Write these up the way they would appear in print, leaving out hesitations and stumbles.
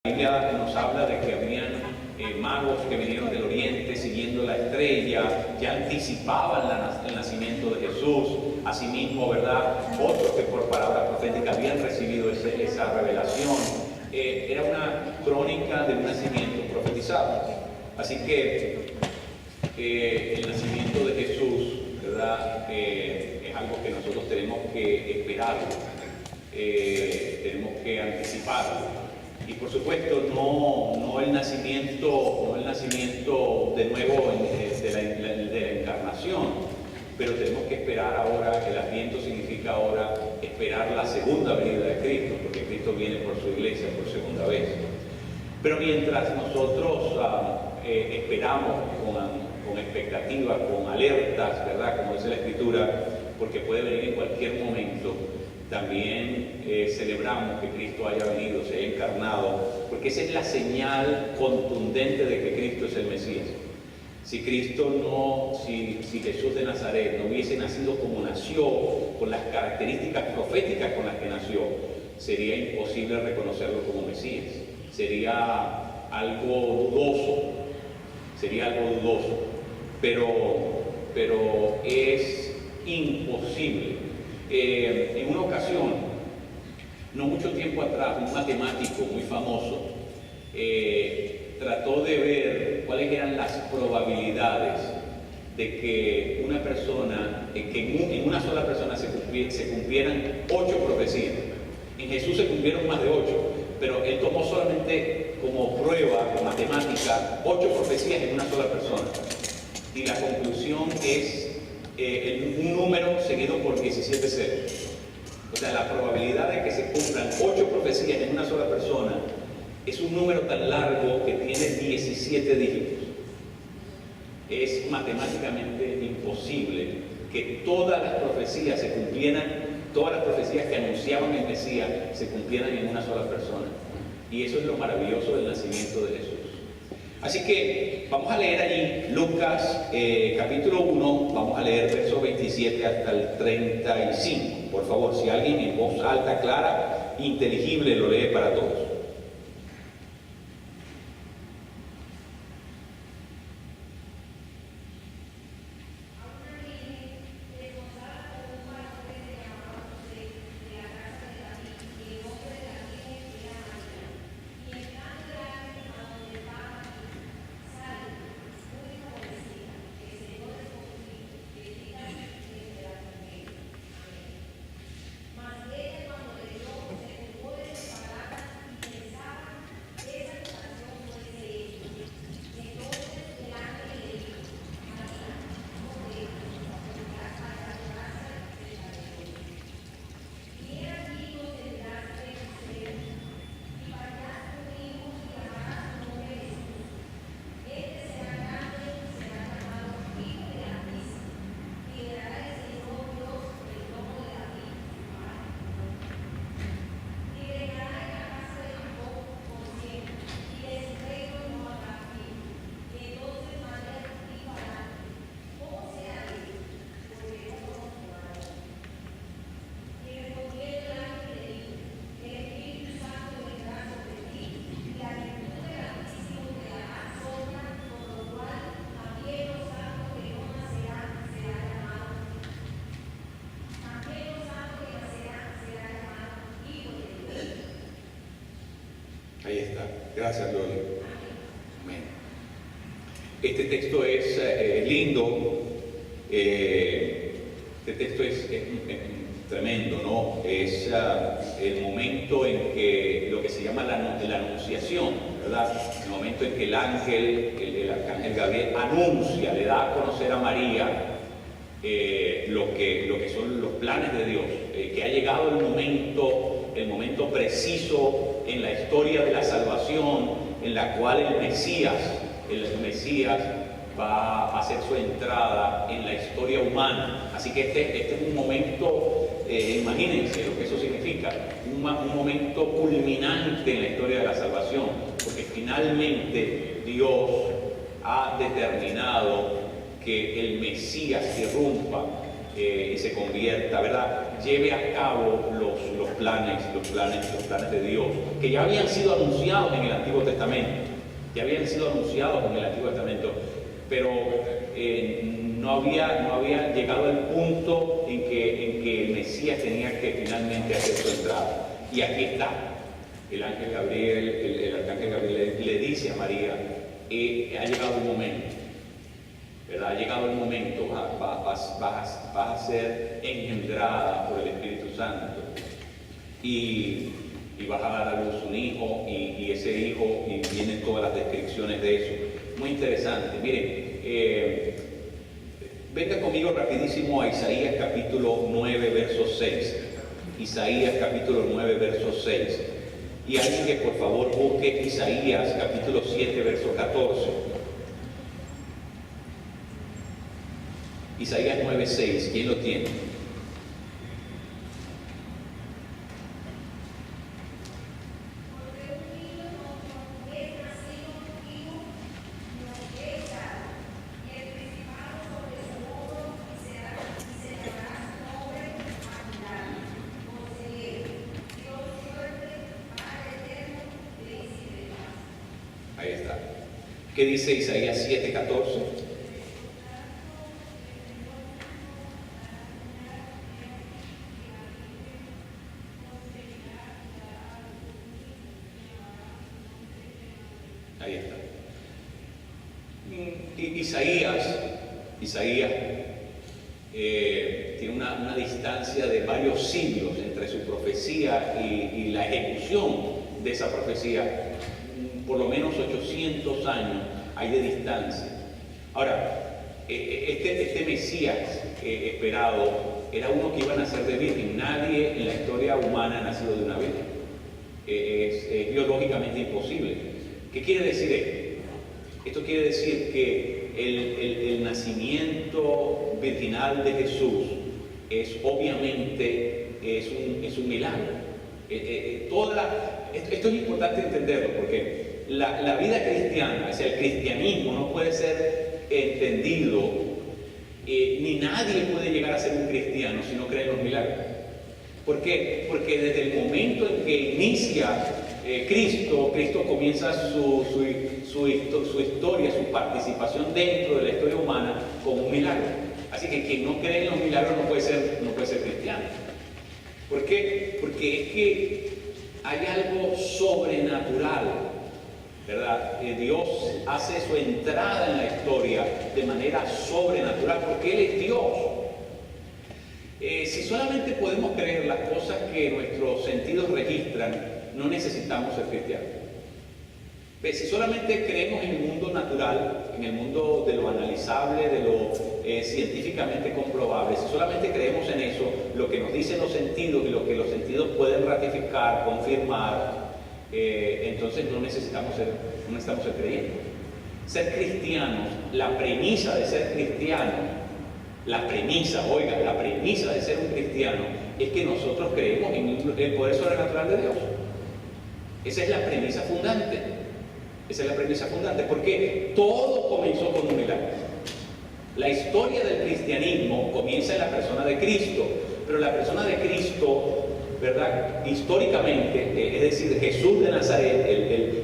La Biblia nos habla de que habían magos que vinieron del oriente siguiendo la estrella, ya anticipaban el nacimiento de Jesús. Asimismo, ¿verdad? Otros que por palabra profética habían recibido esa revelación. Era una crónica de un nacimiento profetizado. Así que el nacimiento de Jesús, ¿verdad? Es algo que nosotros tenemos que esperar, tenemos que anticiparlo. Y por supuesto no el nacimiento de nuevo de la encarnación, pero tenemos que esperar ahora. El Adviento significa ahora esperar la segunda venida de Cristo, porque Cristo viene por su iglesia por segunda vez. Pero mientras nosotros esperamos con expectativa, con alertas, ¿verdad? Como dice la Escritura, porque puede venir en cualquier momento. También celebramos que Cristo haya venido, se haya encarnado, porque esa es la señal contundente de que Cristo es el Mesías. Si Jesús de Nazaret no hubiese nacido como nació, con las características proféticas con las que nació, sería imposible reconocerlo como Mesías. Sería algo dudoso, pero es imposible. En una ocasión, no mucho tiempo atrás, un matemático muy famoso trató de ver cuáles eran las probabilidades de que una persona, en una sola persona se cumplieran 8 profecías. En Jesús se cumplieron más de 8, pero él tomó solamente como prueba matemática 8 profecías en una sola persona. Y la conclusión es un número seguido por 17 ceros. O sea, la probabilidad de que se cumplan 8 profecías en una sola persona es un número tan largo que tiene 17 dígitos. Es matemáticamente imposible que todas las profecías se cumplieran, todas las profecías que anunciaban el Mesías se cumplieran en una sola persona. Y eso es lo maravilloso del nacimiento de Jesús. Así que vamos a leer allí Lucas capítulo 1, vamos a leer versos 27 hasta el 35. Por favor, si alguien en voz alta, clara, inteligible lo lee para todos. Ahí está. Gracias, Gloria. Amén. Este texto es lindo. Este texto es tremendo, ¿no? Es el momento en que lo que se llama la anunciación, ¿verdad? El momento en que el arcángel Gabriel anuncia, le da a conocer a María lo que son los planes de Dios, que ha llegado el momento preciso en la historia de la salvación, en la cual el Mesías va a hacer su entrada en la historia humana. Así que este es un momento, imagínense lo que eso significa, un momento culminante en la historia de la salvación, porque finalmente Dios ha determinado que el Mesías irrumpa y se convierta, ¿verdad? lleve a cabo los planes de Dios, que ya habían sido anunciados en el Antiguo Testamento. Pero no había llegado al punto en que el Mesías tenía que finalmente hacer su entrada. Y aquí está. El ángel Gabriel, el arcángel Gabriel le dice a María, ha llegado un momento, ¿verdad? Ha llegado el momento, vas a ser engendrada por el Espíritu Santo y vas a dar a luz un hijo, y ese hijo, y vienen todas las descripciones de eso. Muy interesante. Miren, venga conmigo rapidísimo a Isaías capítulo 9, verso 6. Isaías capítulo 9, verso 6. Y alguien que por favor busque Isaías capítulo 7, verso 14. Isaías 9, 6. ¿Quién lo tiene? Ahí está. ¿Qué dice Isaías 7, 14? Ahí está. Isaías tiene una distancia de varios siglos entre su profecía y la ejecución de esa profecía. Por lo menos 800 años hay de distancia. Ahora, este Mesías esperado era uno que iba a nacer de virgen. Nadie en la historia humana ha nacido de una virgen. Es biológicamente imposible. ¿Qué quiere decir esto? Esto quiere decir que el nacimiento virginal de Jesús obviamente es un milagro. Esto es importante entenderlo, porque la vida cristiana, o sea, el cristianismo no puede ser entendido, ni nadie puede llegar a ser un cristiano si no cree en los milagros. ¿Por qué? Porque desde el momento en que inicia Cristo comienza su historia, su participación dentro de la historia humana como un milagro. Así que quien no cree en los milagros no puede ser cristiano. ¿Por qué? Porque es que hay algo sobrenatural, ¿verdad? Dios hace su entrada en la historia de manera sobrenatural, porque Él es Dios. Si solamente podemos creer las cosas que nuestros sentidos registran, no necesitamos ser cristianos. Si solamente creemos en el mundo natural, en el mundo de lo analizable, de lo científicamente comprobable, si solamente creemos en eso, lo que nos dicen los sentidos y lo que los sentidos pueden ratificar, confirmar, entonces no necesitamos ser creyentes. Ser cristianos, la premisa de ser cristiano, la premisa de ser un cristiano es que nosotros creemos en el poder sobrenatural de Dios. Esa es la premisa fundante. Porque todo comenzó con un milagro. La historia del cristianismo comienza en la persona de Cristo, pero la persona de Cristo, ¿verdad? Históricamente, es decir, Jesús de Nazaret,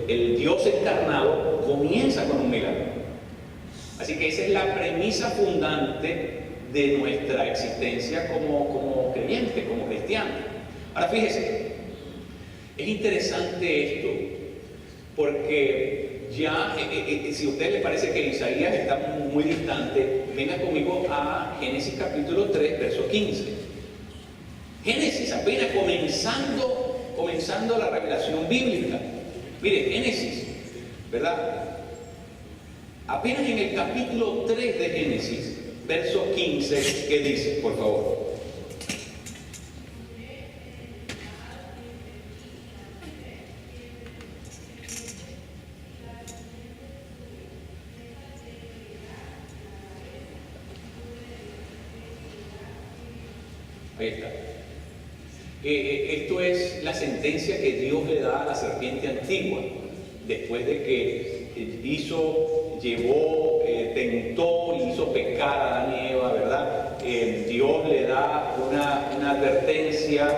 el Dios encarnado, comienza con un milagro. Así que esa es la premisa fundante de nuestra existencia como creyente, como cristiano. Ahora fíjese, es interesante esto, porque ya, si a usted le parece que Isaías está muy distante, venga conmigo a Génesis capítulo 3, verso 15. Génesis, apenas comenzando la revelación bíblica. Mire, Génesis, ¿verdad? Apenas en el capítulo 3 de Génesis, verso 15, ¿qué dice? Por favor. Ahí está. Esto es la sentencia que Dios le da a la serpiente antigua, después de que llevó, tentó y hizo pecar a Adán y Eva, ¿verdad? Dios le da una advertencia,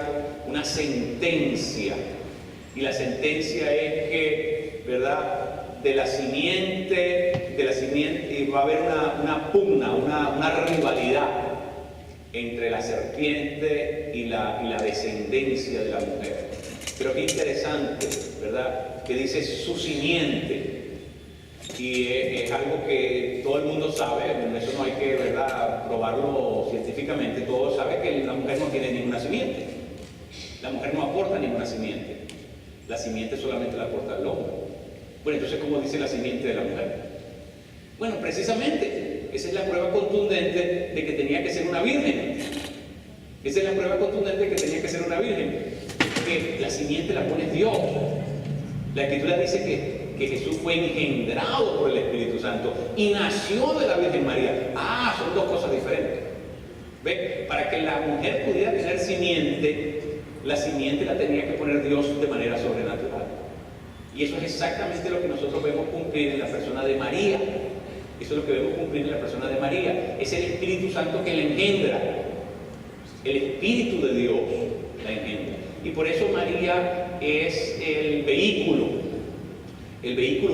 una sentencia, y la sentencia es que, ¿verdad? De la simiente va a haber una pugna, una rivalidad entre la serpiente y la descendencia de la mujer. Pero qué interesante, ¿verdad? Que dice su simiente. Y es algo que todo el mundo sabe, eso no hay que, ¿verdad?, probarlo científicamente. Todos saben que la mujer no tiene ninguna simiente. La mujer no aporta ninguna simiente. La simiente solamente la aporta el hombre. Bueno, entonces, ¿cómo dice la simiente de la mujer? Bueno, precisamente, esa es la prueba contundente de que tenía que ser una virgen. Esa es la prueba contundente de que tenía que ser una virgen. Que la simiente la pone Dios. La Escritura dice que Jesús fue engendrado por el Espíritu Santo y nació de la Virgen María. Son dos cosas diferentes. ¿Ve? Para que la mujer pudiera tener simiente, la simiente la tenía que poner Dios de manera sobrenatural. Y eso es exactamente lo que nosotros vemos cumplir en la persona de María. Eso es lo que vemos cumplir en la persona de María. Es el Espíritu Santo que la engendra. El Espíritu de Dios la engendra. Y por eso María es el vehículo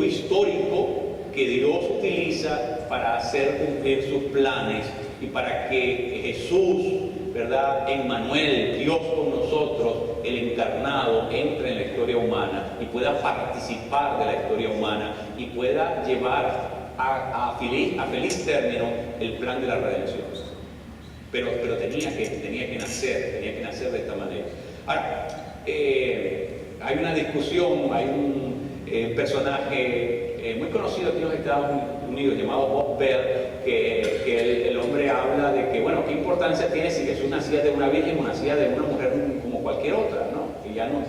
histórico que Dios utiliza para hacer cumplir sus planes y para que Jesús, ¿verdad?, Emmanuel, Dios con nosotros, el encarnado, entre en la historia humana y pueda participar de la historia humana y pueda llevar a feliz término el plan de la redención. Pero tenía que nacer de esta manera. Ahora, hay una discusión, hay un personaje muy conocido aquí en los Estados Unidos llamado Bob Bell, que el hombre habla de que, bueno, qué importancia tiene si Jesús nacía de una virgen o nacía de una mujer como cualquier otra, ¿no?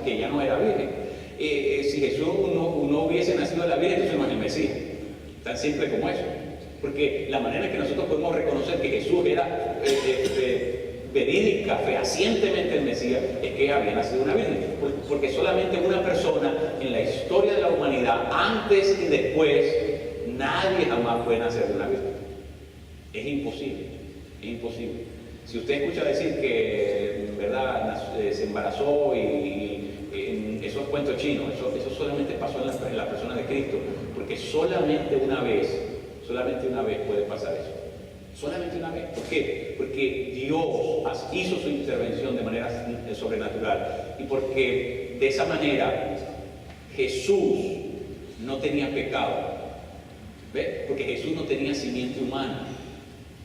Que ya no era virgen. Si Jesús no hubiese nacido de la virgen, entonces no es el Mesías. Tan simple como eso. Porque la manera en que nosotros podemos reconocer que Jesús era verídica, fehacientemente el Mesías, es que había nacido una virgen. Porque solamente una persona en la historia de la humanidad, antes y después, nadie jamás puede nacer de una virgen. Es imposible, es imposible. Si usted escucha decir que, ¿verdad?, se embarazó y eso es cuento chino, eso solamente pasó en la persona de Cristo, porque solamente una vez puede pasar eso. Solamente una vez. ¿Por qué? Porque Dios hizo su intervención de manera sobrenatural y porque de esa manera Jesús no tenía pecado. ¿Ve? Porque Jesús no tenía simiente humana.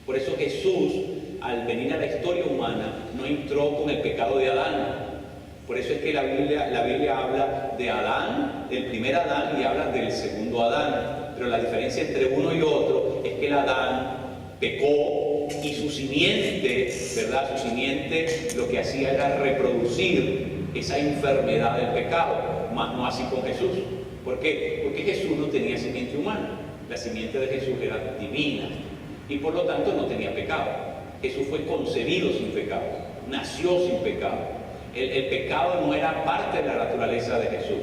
Por eso Jesús, al venir a la historia humana, no entró con el pecado de Adán. Por eso es que la Biblia habla de Adán, del primer Adán, y habla del segundo Adán. Pero la diferencia entre uno y otro es que el Adán pecó y su simiente, ¿verdad? Su simiente lo que hacía era reproducir esa enfermedad del pecado, más no así con Jesús. ¿Por qué? Porque Jesús no tenía simiente humana. La simiente de Jesús era divina y por lo tanto no tenía pecado. Jesús fue concebido sin pecado, nació sin pecado. El pecado no era parte de la naturaleza de Jesús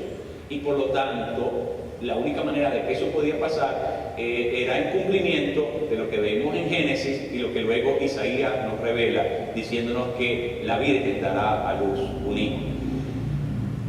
y por lo tanto la única manera de que eso podía pasar era en cumplimiento de lo que vemos en Génesis y lo que luego Isaías nos revela diciéndonos que la Virgen dará a luz un hijo.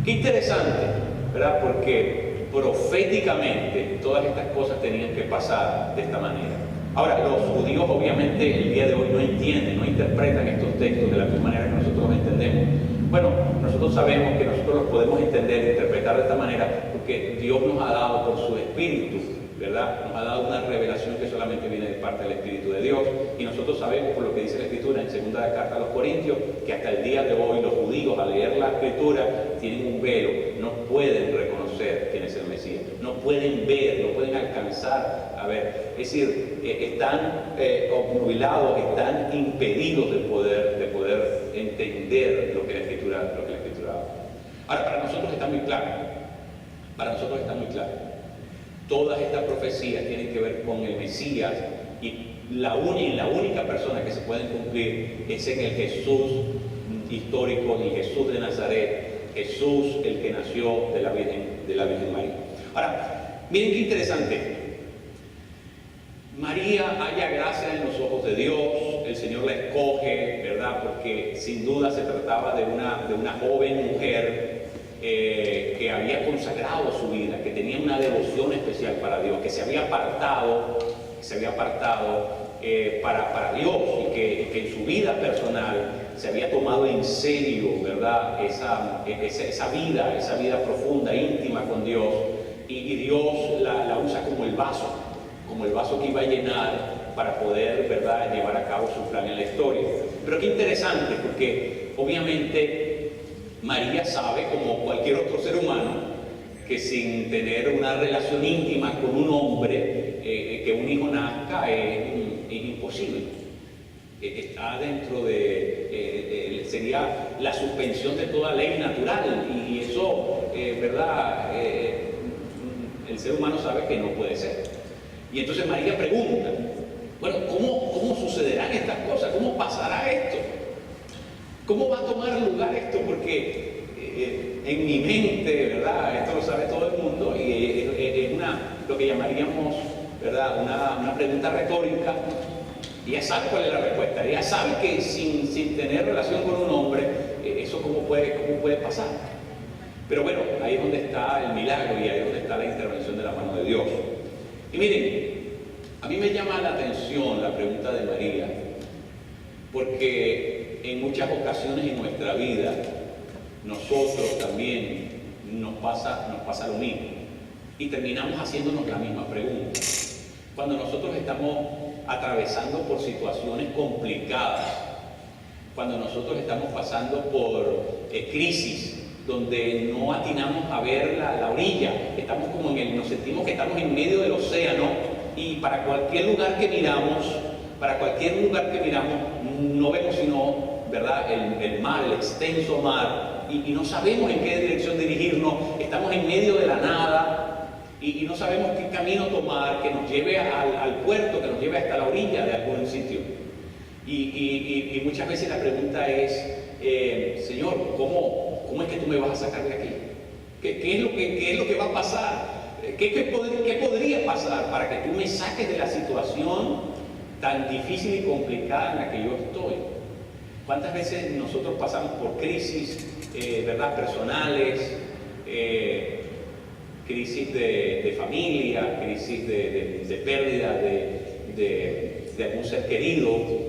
Qué interesante, ¿verdad? Porque proféticamente todas estas cosas tenían que pasar de esta manera. Ahora, los judíos obviamente el día de hoy no entienden, no interpretan estos textos de la misma manera que nosotros los entendemos. Bueno, nosotros sabemos que nosotros los podemos entender e interpretar de esta manera porque Dios nos ha dado por su Espíritu, ¿verdad? Nos ha dado una revelación que solamente viene de parte del Espíritu de Dios y nosotros sabemos por lo que dice la Escritura en segunda carta a los Corintios que hasta el día de hoy los judíos al leer la Escritura tienen un velo, no pueden reconocer quién es el Mesías, no pueden ver, no pueden alcanzar a ver, es decir, están obnubilados, están impedidos de poder entender lo que la Escritura habla. Ahora, para nosotros está muy claro, todas estas profecías tienen que ver con el Mesías y la única persona que se pueden cumplir es en el Jesús histórico, el Jesús de Nazaret, Jesús el que nació de la Virgen María. Ahora, Miren qué interesante. María halla gracia en los ojos de Dios, el Señor la escoge, ¿verdad? Porque sin duda se trataba de una joven mujer que había consagrado su vida, que tenía una devoción especial para Dios, que se había apartado para Dios y que en su vida personal se había tomado en serio, ¿verdad? Esa vida profunda, íntima con Dios, y Dios la usa como el vaso que iba a llenar para poder, ¿verdad?, llevar a cabo su plan en la historia. Pero qué interesante, porque obviamente María sabe, como cualquier otro ser humano, que sin tener una relación íntima con un hombre, que un hijo nazca es imposible. Está dentro sería la suspensión de toda ley natural, y eso, ¿verdad?, el ser humano sabe que no puede ser. Y entonces María pregunta, bueno, ¿cómo sucederán estas cosas? ¿Cómo pasará esto? ¿Cómo va a tomar lugar esto? Porque en mi mente, ¿verdad?, esto lo sabe todo el mundo, y es lo que llamaríamos, ¿verdad?, una pregunta retórica. Y ella sabe cuál es la respuesta. Ella sabe que sin tener relación con un hombre, eso cómo puede pasar. Pero bueno, ahí es donde está el milagro, y ahí es donde está la intervención de la mano de Dios. Y miren, a mí me llama la atención la pregunta de María, porque en muchas ocasiones en nuestra vida, nosotros también nos pasa lo mismo, y terminamos haciéndonos la misma pregunta. Cuando nosotros estamos atravesando por situaciones complicadas, cuando nosotros estamos pasando por crisis, donde no atinamos a ver la orilla, estamos nos sentimos que estamos en medio del océano, y para cualquier lugar que miramos, no vemos sino, ¿verdad?, el mar, el extenso mar, y no sabemos en qué dirección dirigirnos, estamos en medio de la nada, y no sabemos qué camino tomar que nos lleve al puerto, que nos lleve hasta la orilla de algún sitio. Y muchas veces la pregunta es, Señor, ¿cómo es que tú me vas a sacar de aquí? ¿Qué es lo que va a pasar? ¿Qué podría pasar para que tú me saques de la situación tan difícil y complicada en la que yo estoy? ¿Cuántas veces nosotros pasamos por crisis, ¿verdad?, personales, crisis de familia, crisis de pérdida de algún ser querido?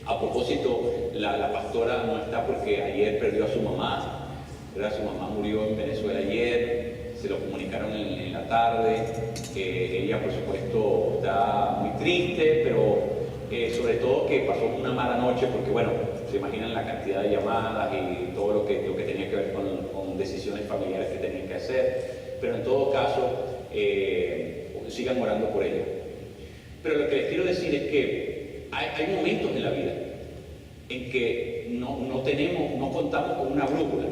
A propósito, la pastora no está porque ayer perdió a su mamá, ¿verdad? Su mamá murió en Venezuela ayer, se lo comunicaron en la tarde. Ella, por supuesto, está muy triste, pero sobre todo que pasó una mala noche, porque bueno, se imaginan la cantidad de llamadas y todo lo que tenía que ver con decisiones familiares que tenían que hacer. Pero en todo caso, sigan orando por ella. Pero lo que les quiero decir es que hay momentos en la vida en que no contamos con una brújula,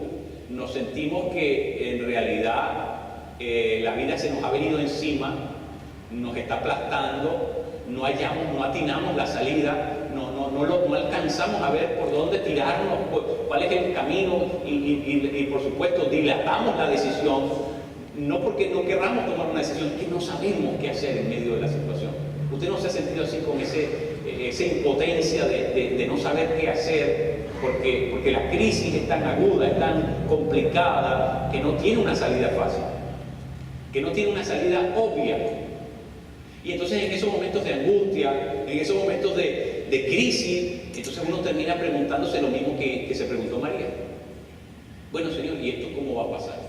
nos sentimos que en realidad la vida se nos ha venido encima, nos está aplastando, no atinamos la salida, no alcanzamos a ver por dónde tirarnos, cuál es el camino, y por supuesto dilatamos la decisión, no porque no querramos tomar una decisión, es que no sabemos qué hacer en medio de la situación. Usted no se ha sentido así con esa impotencia de no saber qué hacer, porque la crisis es tan aguda, es tan complicada, que no tiene una salida fácil, que no tiene una salida obvia. Y entonces en esos momentos de angustia, en esos momentos de crisis, entonces uno termina preguntándose lo mismo que se preguntó María. Bueno, Señor, ¿y esto cómo va a pasar?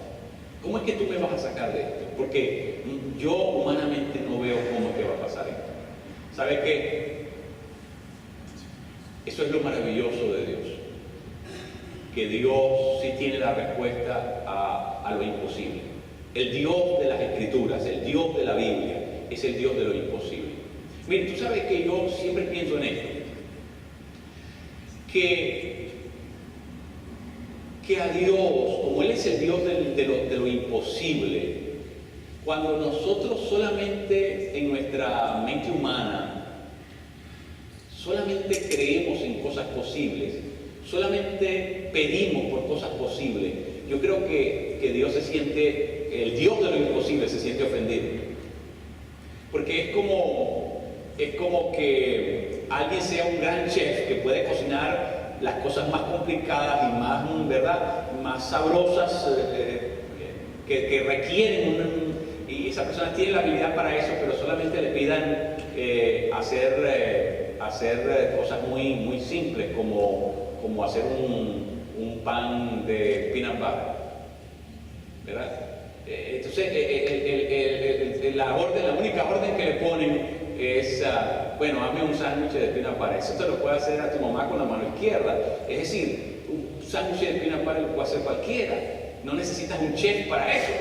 ¿Cómo es que tú me vas a sacar de esto? Porque yo humanamente no veo cómo es que va a pasar esto. ¿Sabe qué? Eso es lo maravilloso de Dios. Que Dios sí tiene la respuesta a lo imposible. El Dios de las Escrituras, el Dios de la Biblia, es el Dios de lo imposible. Mire, tú sabes que yo siempre pienso en esto. Que a Dios, como Él es el Dios de lo imposible, cuando nosotros solamente en nuestra mente humana, solamente creemos en cosas posibles, solamente pedimos por cosas posibles, yo creo que Dios el Dios de lo imposible se siente ofendido. Porque es como que alguien sea un gran chef que puede cocinar las cosas más complicadas y más, ¿verdad?, más sabrosas, que requieren y esa persona tiene la habilidad para eso, pero solamente le pidan hacer cosas muy, muy simples, como hacer un pan de peanut butter, ¿verdad? Entonces, la única orden que le ponen es, bueno, hazme un sándwich de peanut butter. Eso te lo puede hacer a tu mamá con la mano izquierda. Es decir, un sándwich de peanut butter lo puede hacer cualquiera. No necesitas un chef para eso.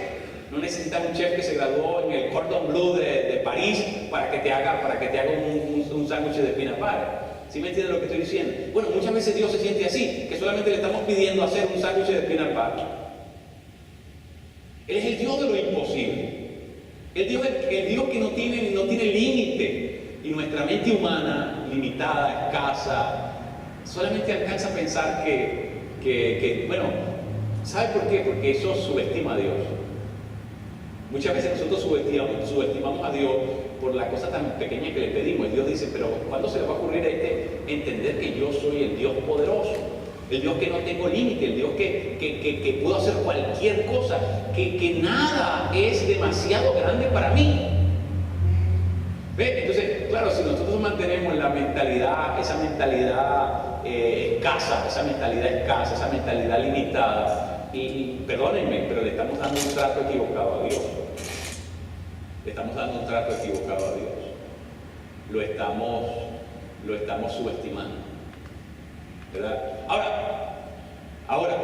No necesitas un chef que se graduó en el Cordon Bleu de París para que te haga un sándwich de peanut butter. ¿Sí me entiendes lo que estoy diciendo? Bueno, muchas veces Dios se siente así, que solamente le estamos pidiendo hacer un sándwich de peanut butter. Él es el Dios de lo imposible. El Dios que no tiene límite. Y nuestra mente humana, limitada, escasa, solamente alcanza a pensar que bueno, ¿sabe por qué? Porque eso subestima a Dios. Muchas veces nosotros subestimamos a Dios por la cosa tan pequeña que le pedimos. Y Dios dice, pero ¿cuándo se le va a ocurrir a entender que yo soy el Dios poderoso? El Dios que no tengo límite, el Dios que puedo hacer cualquier cosa, que nada es demasiado grande para mí. ¿Ve? Entonces, claro, si nosotros mantenemos esa mentalidad escasa, esa mentalidad limitada, y perdónenme, pero le estamos dando un trato equivocado a Dios. Le estamos dando un trato equivocado a Dios. Lo estamos subestimando. ¿Verdad? Ahora,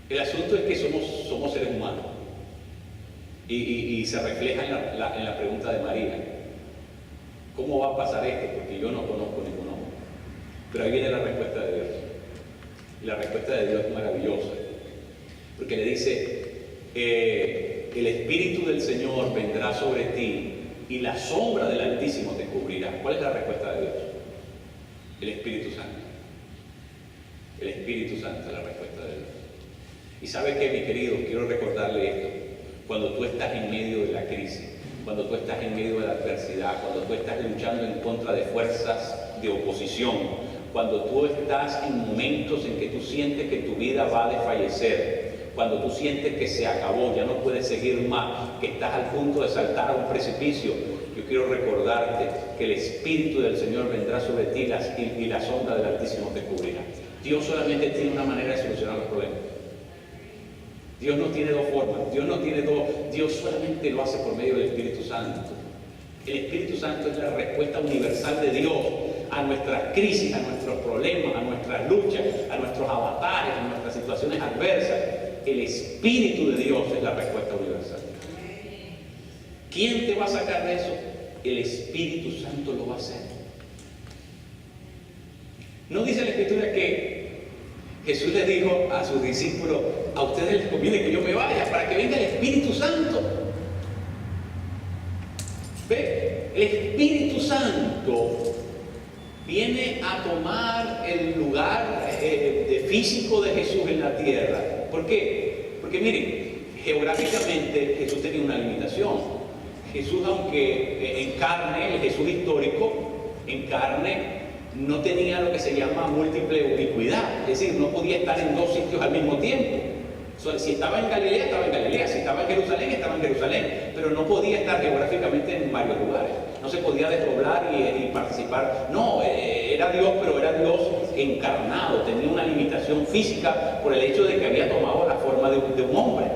el asunto es que somos seres humanos. Y se refleja en la pregunta de María. ¿Cómo va a pasar esto? Porque yo no conozco ningún hombre. Pero ahí viene la respuesta de Dios. Y la respuesta de Dios es maravillosa. Porque le dice, el Espíritu del Señor vendrá sobre ti y la sombra del Altísimo te cubrirá. ¿Cuál es la respuesta de Dios? El Espíritu Santo. El Espíritu Santo es la respuesta de Dios. Y ¿sabe qué, mi querido? Quiero recordarle esto. Cuando tú estás en medio de la crisis, cuando tú estás en medio de la adversidad, cuando tú estás luchando en contra de fuerzas de oposición, cuando tú estás en momentos en que tú sientes que tu vida va a desfallecer, cuando tú sientes que se acabó, ya no puedes seguir más, que estás al punto de saltar a un precipicio, yo quiero recordarte que el Espíritu del Señor vendrá sobre ti y la sombra del Altísimo te cubrirá. Dios solamente tiene una manera de solucionar los problemas. Dios no tiene dos formas, Dios solamente lo hace por medio del Espíritu Santo. El Espíritu Santo es la respuesta universal de Dios a nuestras crisis, a nuestros problemas, a nuestras luchas, a nuestros avatares, a nuestras situaciones adversas. El Espíritu de Dios es la respuesta universal. ¿Quién te va a sacar de eso? El Espíritu Santo lo va a hacer. ¿No dice la Escritura que Jesús le dijo a sus discípulos, a ustedes les conviene que yo me vaya para que venga el Espíritu Santo? ¿Ve? El Espíritu Santo viene a tomar el lugar físico de Jesús en la tierra. ¿Por qué? Porque miren, geográficamente Jesús tenía una limitación. Jesús, aunque en carne, el Jesús histórico, en carne, no tenía lo que se llama múltiple ubicuidad, es decir, no podía estar en dos sitios al mismo tiempo. Si estaba en Galilea, estaba en Galilea, si estaba en Jerusalén, estaba en Jerusalén, pero no podía estar geográficamente en varios lugares, no se podía desdoblar y participar. No, era Dios, pero era Dios encarnado, tenía una limitación física por el hecho de que había tomado la forma de un hombre.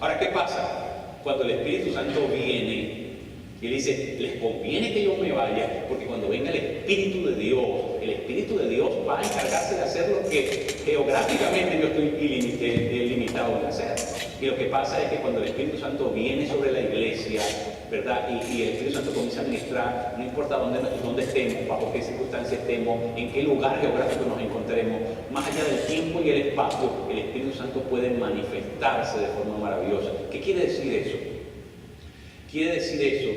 Ahora, ¿qué pasa? Cuando el Espíritu Santo viene y él dice, les conviene que yo me vaya, porque cuando venga el Espíritu de Dios va a encargarse de hacer lo que geográficamente yo estoy limitado de hacer. Y lo que pasa es que cuando el Espíritu Santo viene sobre la iglesia, ¿verdad? Y el Espíritu Santo comienza a ministrar, no importa dónde estemos, bajo qué circunstancias estemos, en qué lugar geográfico nos encontremos, más allá del tiempo y el espacio, el Espíritu Santo puede manifestarse de forma maravillosa. ¿Qué quiere decir eso? Quiere decir eso,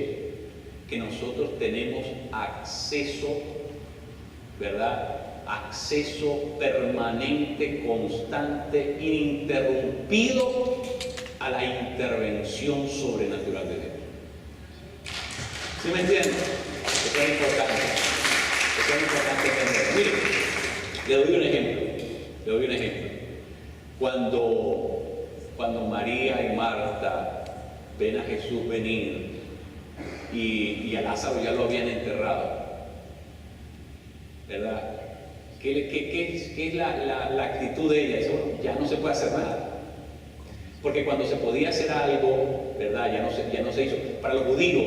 que nosotros tenemos acceso, ¿verdad? Acceso permanente, constante, ininterrumpido a la intervención sobrenatural de Dios. ¿Sí me entienden? Eso es importante. Eso es importante entender. Miren, le doy un ejemplo. Cuando María y Marta ven a Jesús venir y a Lázaro ya lo habían enterrado, ¿verdad? ¿Qué es la actitud de ella? Bueno, ya no se puede hacer nada. Porque cuando se podía hacer algo, ¿verdad? Ya no se hizo. Para los judíos,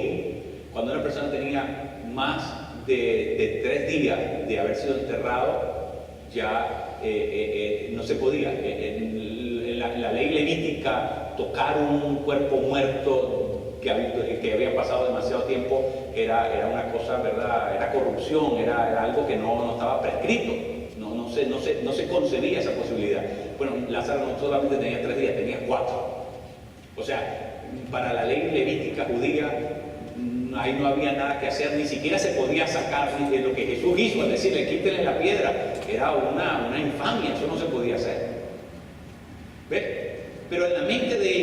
cuando una persona tenía más de 3 días de haber sido enterrado, ya no se podía. En la ley levítica, tocar un cuerpo muerto que había pasado demasiado tiempo era una cosa, ¿verdad? Era corrupción, era algo que no estaba prescrito. No se concebía esa posibilidad. Bueno, Lázaro no solamente tenía 3 días, tenía 4. O sea, para la ley levítica judía, ahí no había nada que hacer, ni siquiera se podía sacar de lo que Jesús hizo al decirle quítenle la piedra. Era una infamia, eso no se podía hacer. ¿Ves? Pero en la mente de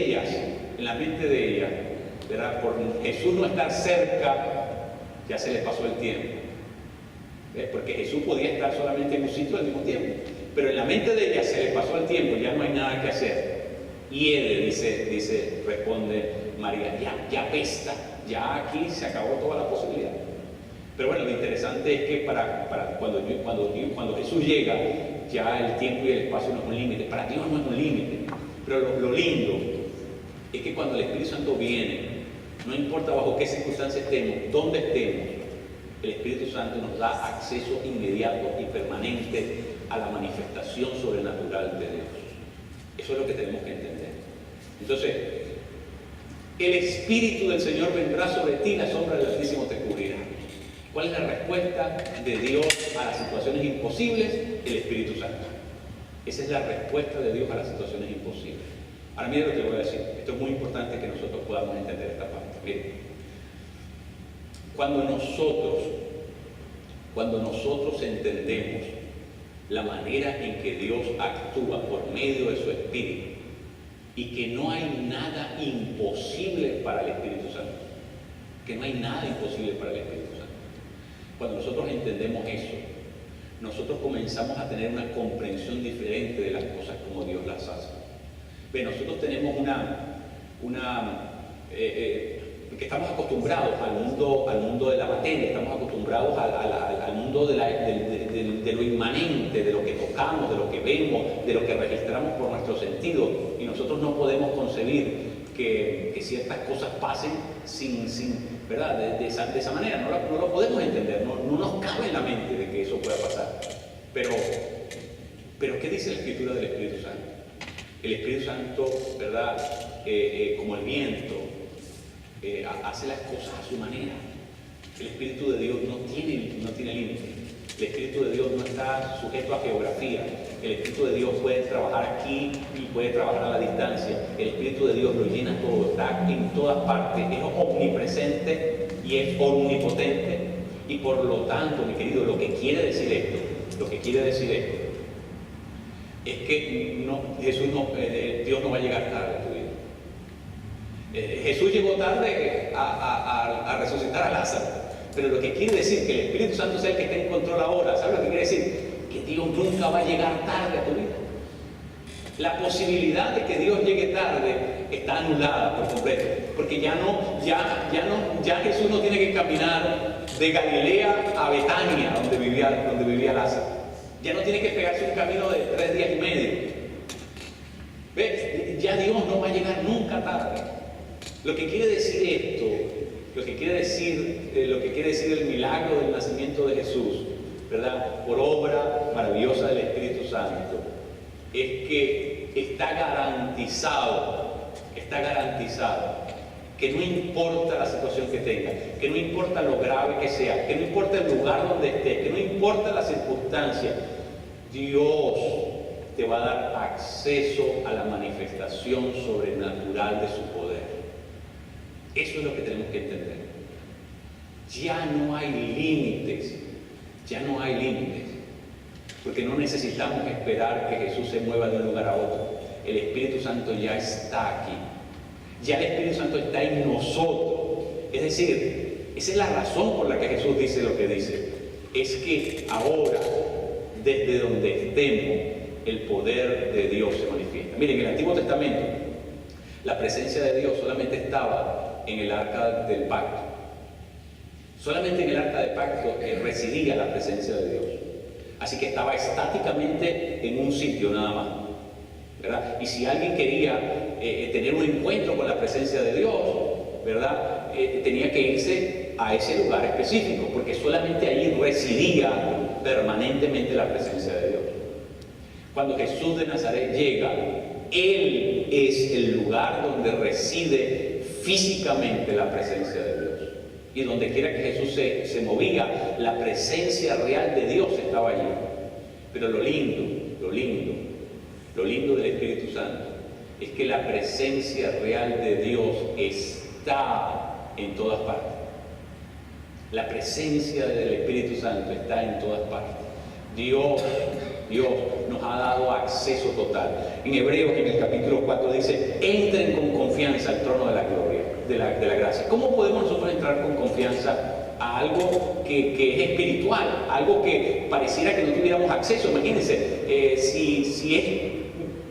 ellas, ¿verdad? Por Jesús no estar cerca, ya se les pasó el tiempo. ¿Ves? Porque Jesús podía estar solamente en un sitio al mismo tiempo. Pero en la mente de ellas se les pasó el tiempo, ya no hay nada que hacer. Y él responde María, ya apesta, ya aquí se acabó toda la posibilidad. Pero bueno, lo interesante es que cuando Jesús llega, ya el tiempo y el espacio no es un límite. Para Dios no es un límite. Pero lo lindo es que cuando el Espíritu Santo viene, no importa bajo qué circunstancias estemos, dónde estemos, el Espíritu Santo nos da acceso inmediato y permanente a la manifestación sobrenatural de Dios. Eso es lo que tenemos que entender. Entonces, el Espíritu del Señor vendrá sobre ti, la sombra del Altísimo te cubrirá. ¿Cuál es la respuesta de Dios a las situaciones imposibles? El Espíritu Santo. Esa es la respuesta de Dios a las situaciones imposibles. Ahora miren lo que voy a decir. Esto es muy importante que nosotros podamos entender esta parte. Miren, cuando nosotros entendemos la manera en que Dios actúa por medio de su Espíritu y que no hay nada imposible para el Espíritu Santo, que no hay nada imposible para el Espíritu Santo. Cuando nosotros entendemos eso, nosotros comenzamos a tener una comprensión diferente de las cosas como Dios las hace. Nosotros tenemos que estamos acostumbrados al mundo de la materia, estamos acostumbrados al mundo de lo inmanente, de lo que tocamos, de lo que vemos, de lo que registramos por nuestros sentidos, y nosotros no podemos concebir que ciertas cosas pasen ¿verdad? De esa manera, no lo podemos entender, no nos cabe en la mente de que eso pueda pasar. Pero ¿qué dice la Escritura del Espíritu Santo? El Espíritu Santo, ¿verdad? Como el viento, hace las cosas a su manera. El Espíritu de Dios no tiene límite. El Espíritu de Dios no está sujeto a geografía. El Espíritu de Dios puede trabajar aquí y puede trabajar a la distancia. El Espíritu de Dios lo llena todo, está en todas partes, es omnipresente y es omnipotente. Y por lo tanto, mi querido, Dios no es que Dios no va a llegar tarde a tu vida. Jesús llegó tarde a resucitar a Lázaro, pero lo que quiere decir que el Espíritu Santo sea el que esté en control ahora. ¿Sabes lo que quiere decir? Que Dios nunca va a llegar tarde a tu vida. La posibilidad de que Dios llegue tarde está anulada por completo, porque ya Jesús no tiene que caminar de Galilea a Betania, donde vivía Lázaro. Ya no tiene que pegarse un camino de 3 días y medio. ¿Ves? Ya Dios no va a llegar nunca tarde. Lo que quiere decir esto, lo que quiere decir el milagro del nacimiento de Jesús, ¿verdad? Por obra maravillosa del Espíritu Santo, es que está garantizado que no importa la situación que tengas, que no importa lo grave que sea, que no importa el lugar donde estés, que no importa la circunstancia, Dios te va a dar acceso a la manifestación sobrenatural de su poder. Eso es lo que tenemos que entender. Ya no hay límites, porque no necesitamos esperar que Jesús se mueva de un lugar a otro. El Espíritu Santo ya está aquí. ya el Espíritu Santo está en nosotros. Es decir, esa es la razón por la que Jesús dice lo que dice. Es que ahora, desde donde estemos, el poder de Dios se manifiesta. Miren, en el Antiguo Testamento, la presencia de Dios solamente estaba en el arca del pacto. Solamente en el arca del pacto residía la presencia de Dios. Así que estaba estáticamente en un sitio nada más, ¿verdad? Y si alguien quería tener un encuentro con la presencia de Dios, ¿verdad? Tenía que irse a ese lugar específico, porque solamente allí residía permanentemente la presencia de Dios. Cuando Jesús de Nazaret llega, Él es el lugar donde reside físicamente la presencia de Dios. Y donde quiera que Jesús se movía, la presencia real de Dios estaba allí. Pero lo lindo del Espíritu Santo es que la presencia real de Dios está en todas partes. La presencia del Espíritu Santo está en todas partes. Dios nos ha dado acceso total. En Hebreos, en el capítulo 4, dice: entren con confianza al trono de la gloria, de la gracia. ¿Cómo podemos nosotros entrar con confianza a algo que es espiritual? Algo que pareciera que no tuviéramos acceso. Imagínense, si es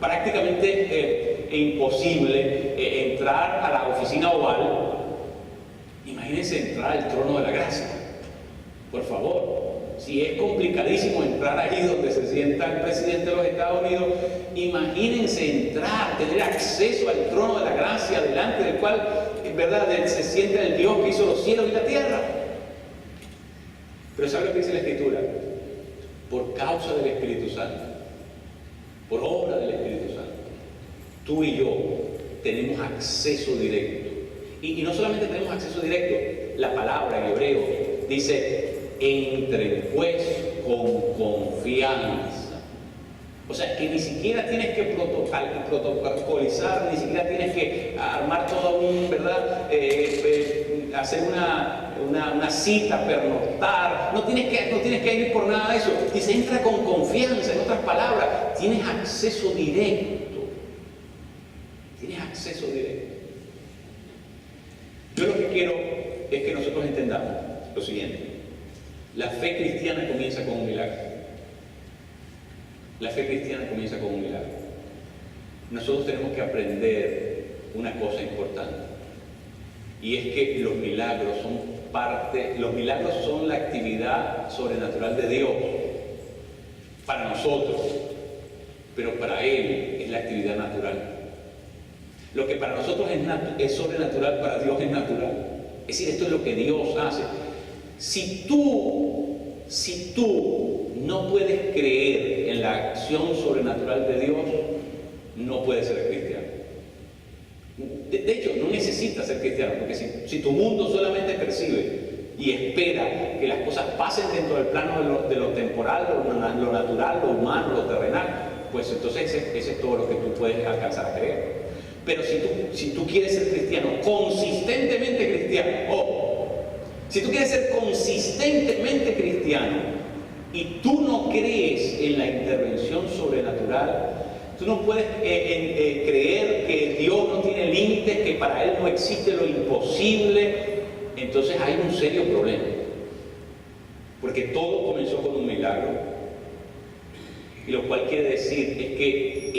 prácticamente imposible entrar a la oficina oval, imagínense entrar al trono de la gracia. Por favor. Si es complicadísimo entrar ahí donde se sienta el presidente de los Estados Unidos, imagínense entrar, tener acceso al trono de la gracia, delante del cual, en verdad, se sienta el Dios que hizo los cielos y la tierra. Pero ¿sabe lo que dice la Escritura? Por causa del Espíritu Santo, por obra del Espíritu Santo, tú y yo tenemos acceso directo. Y no solamente tenemos acceso directo, la palabra en hebreo dice: entren pues con confianza. O sea, que ni siquiera tienes que protocolizar, ni siquiera tienes que armar todo un, ¿verdad? Hacer una cita, pernoctar. No tienes que ir por nada de eso. Dice: entra con confianza. En otras palabras, tienes acceso directo. Tienes acceso directo. Yo lo que quiero es que nosotros entendamos lo siguiente. La fe cristiana comienza con un milagro. La fe cristiana comienza con un milagro. Nosotros tenemos que aprender una cosa importante. Y es que los milagros son la actividad sobrenatural de Dios para nosotros. Pero para Él es la actividad natural. Lo que para nosotros es sobrenatural, para Dios es natural. Es decir, esto es lo que Dios hace. Si tú no puedes creer en la acción sobrenatural de Dios, no puedes ser cristiano. De hecho, no necesitas ser cristiano, porque si tu mundo solamente percibe y espera que las cosas pasen dentro del plano de lo temporal, lo natural, lo humano, lo terrenal, pues entonces ese es todo lo que tú puedes alcanzar a creer. Pero si tú quieres ser cristiano, consistentemente cristiano, si tú quieres ser consistentemente cristiano y tú no crees en la intervención sobrenatural, tú no puedes creer que Dios no tiene límites, que para Él no existe lo imposible, entonces hay un serio problema. Porque todo comenzó con un milagro. Y lo cual quiere decir es que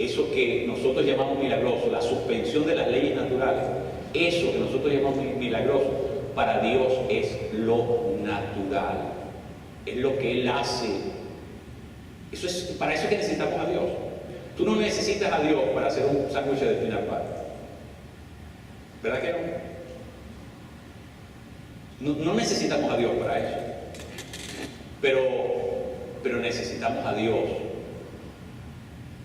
eso que nosotros llamamos milagroso, la suspensión de las leyes naturales, eso que nosotros llamamos milagroso, para Dios es lo natural, es lo que Él hace. Para eso es que necesitamos a Dios. Tú no necesitas a Dios para hacer un sándwich de peanut butter, ¿verdad que no? No necesitamos a Dios para eso, pero necesitamos a Dios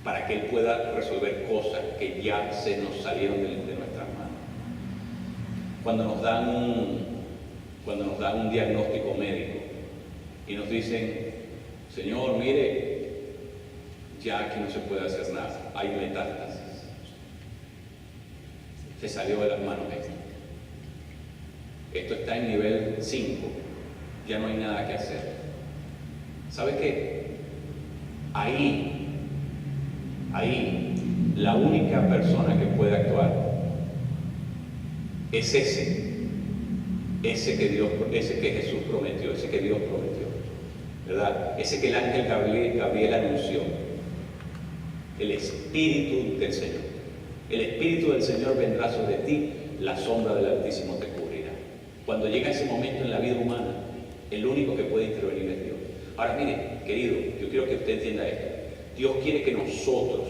para que Él pueda resolver cosas que ya se nos salieron de nuestras manos. Cuando nos dan un diagnóstico médico y nos dicen: Señor, mire, ya aquí no se puede hacer nada, hay metástasis, se salió de las manos esto está en nivel 5, ya no hay nada que hacer. ¿Sabe qué? Ahí la única persona que puede actuar es ese que Jesús prometió, ese que Dios prometió, ¿verdad? Ese que el ángel Gabriel anunció, el Espíritu del Señor. El Espíritu del Señor vendrá sobre ti, la sombra del Altísimo te cubrirá. Cuando llega ese momento en la vida humana, el único que puede intervenir es Dios. Ahora mire, querido, yo quiero que usted entienda esto. Dios quiere que nosotros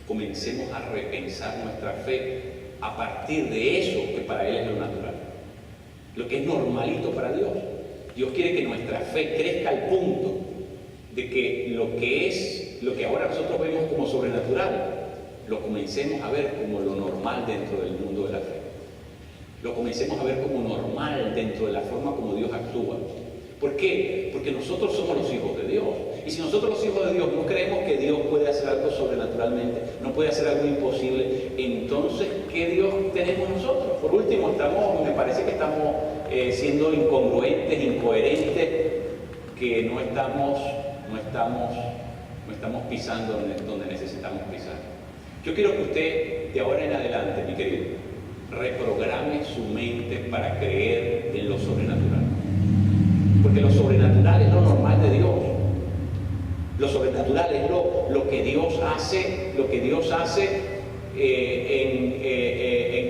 comencemos a repensar nuestra fe a partir de eso que para Él es lo natural, lo que es normalito para Dios. Dios quiere que nuestra fe crezca al punto de que lo que ahora nosotros vemos como sobrenatural, lo comencemos a ver como lo normal dentro del mundo de la fe. Lo comencemos a ver como normal dentro de la forma como Dios actúa. ¿Por qué? Porque nosotros somos los hijos de Dios. Y si nosotros los hijos de Dios no creemos que Dios puede hacer algo sobrenaturalmente, no puede hacer algo imposible, entonces, ¿qué Dios tenemos nosotros? Por último, me parece que estamos siendo incongruentes, incoherentes, que no estamos pisando donde necesitamos pisar. Yo quiero que usted, de ahora en adelante, mi querido, reprograme su mente para creer en lo sobrenatural. Porque lo sobrenatural es lo normal de Dios. Lo sobrenatural es lo que Dios hace,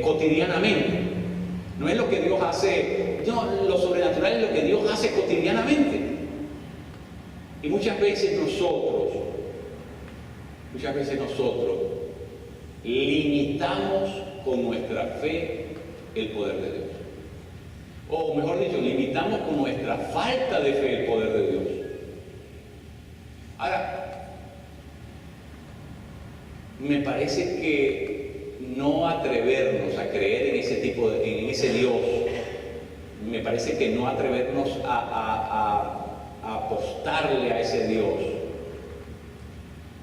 cotidianamente. No es lo que Dios hace, no, lo sobrenatural es lo que Dios hace cotidianamente. Y muchas veces nosotros limitamos con nuestra fe el poder de Dios. O mejor dicho, limitamos con nuestra falta de fe el poder de Dios. Ahora, me parece que no atrevernos a creer en en ese Dios, me parece que no atrevernos a apostarle a ese Dios,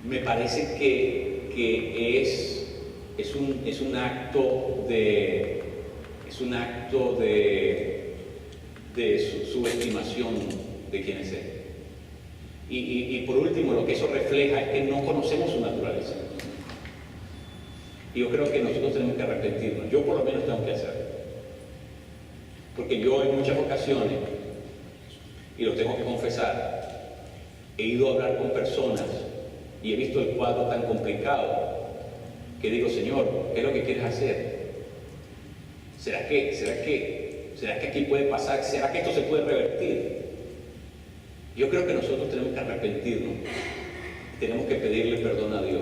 me parece que es un acto de subestimación de quién es Él. Y por último, lo que eso refleja es que no conocemos su naturaleza. Y yo creo que nosotros tenemos que arrepentirnos. Yo por lo menos tengo que hacerlo. Porque yo en muchas ocasiones, y lo tengo que confesar, he ido a hablar con personas y he visto el cuadro tan complicado que digo, Señor, ¿qué es lo que quieres hacer? ¿Será que aquí puede pasar? ¿Será que esto se puede revertir? Yo creo que nosotros tenemos que arrepentirnos. Tenemos que pedirle perdón a Dios.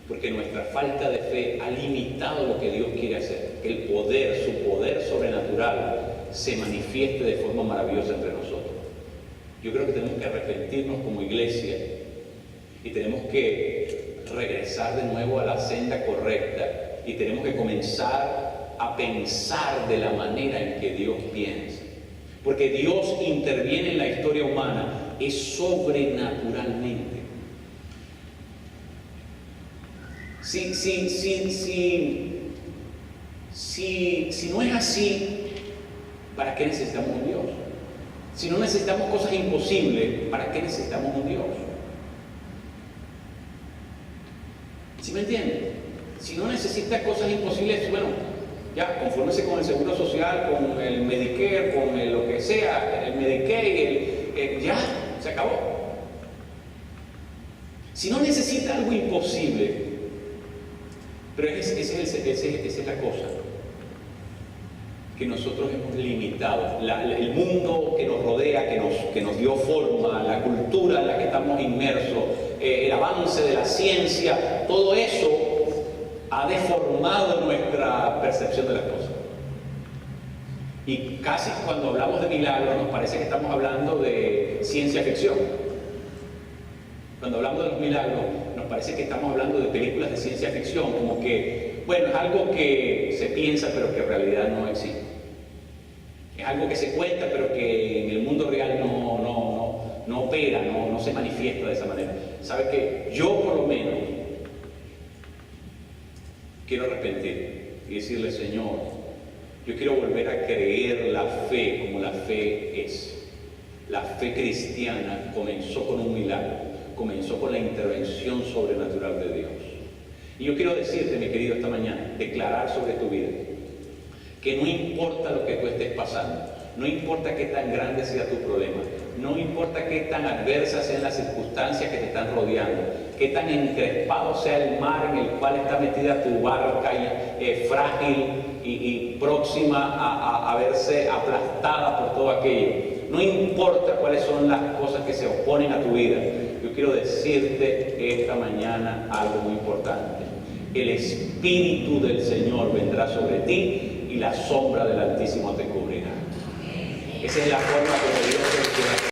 Porque nuestra falta de fe ha limitado lo que Dios quiere hacer. Que su poder sobrenatural se manifieste de forma maravillosa entre nosotros. Yo creo que tenemos que arrepentirnos como iglesia. Y tenemos que regresar de nuevo a la senda correcta. Y tenemos que comenzar a pensar de la manera en que Dios piensa. Porque Dios interviene en la historia humana, es sobrenaturalmente. Si no es así, ¿para qué necesitamos un Dios? Si no necesitamos cosas imposibles, ¿para qué necesitamos un Dios? ¿Sí me entienden? Si no necesita cosas imposibles, bueno, ya, confórmese con el Seguro Social, con el Medicare, con lo que sea, el Medicaid, ya, se acabó. Si no necesita algo imposible, pero esa es la cosa, que nosotros hemos limitado. El mundo que nos rodea, que nos dio forma, la cultura en la que estamos inmersos, el avance de la ciencia, todo eso ha deformado nuestra percepción de las cosas. Y casi cuando hablamos de milagros nos parece que estamos hablando de ciencia ficción. Cuando hablamos de los milagros nos parece que estamos hablando de películas de ciencia ficción, como que, bueno, es algo que se piensa pero que en realidad no existe. Es algo que se cuenta pero que en el mundo real no opera, no se manifiesta de esa manera. ¿Sabe qué? Yo por lo menos quiero arrepentir y decirle, Señor, yo quiero volver a creer la fe como la fe es. La fe cristiana comenzó con un milagro, comenzó con la intervención sobrenatural de Dios. Y yo quiero decirte, mi querido, esta mañana, declarar sobre tu vida, que no importa lo que tú estés pasando, no importa qué tan grande sea tu problema, no importa qué tan adversas sean las circunstancias que te están rodeando, qué tan encrespado sea el mar en el cual está metida tu barca frágil y próxima a verse aplastada por todo aquello. No importa cuáles son las cosas que se oponen a tu vida. Yo quiero decirte esta mañana algo muy importante. El Espíritu del Señor vendrá sobre ti y la sombra del Altísimo te cubrirá. Esa es la forma como Dios te quiere.